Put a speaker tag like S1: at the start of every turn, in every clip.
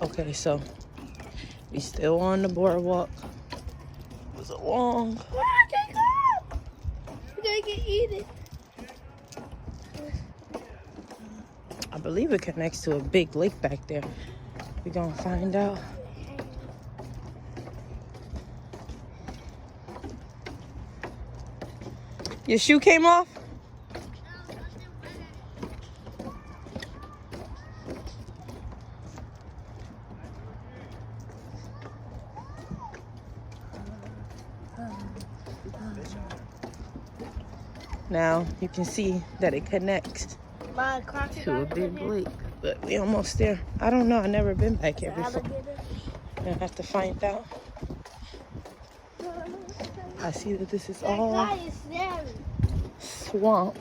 S1: Okay, so we still on the boardwalk. It was a long.
S2: I can't go. We're gonna get eaten.
S1: I believe it connects to a big lake back there. We're gonna find out. Your shoe came off? Now you can see that it connects to a big lake, but we almost there. I don't know. I've never been back here before. I have to find out. I see that this is all swamp.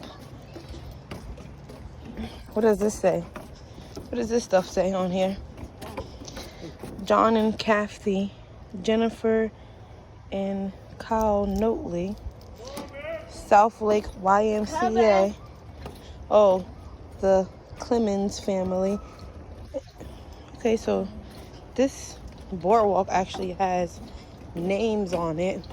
S1: What does this say? What does this stuff say on here? John and Kathy, Jennifer and Kyle Notley, South Lake YMCA. Oh, the Clemens family. Okay, so this boardwalk actually has names on it.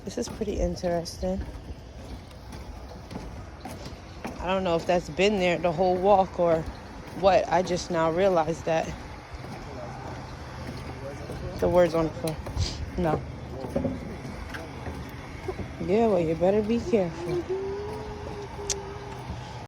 S1: This is pretty interesting. I don't know if that's been there the whole walk or what. I just now realized that. The words on the floor. No. Yeah, well, you better be careful.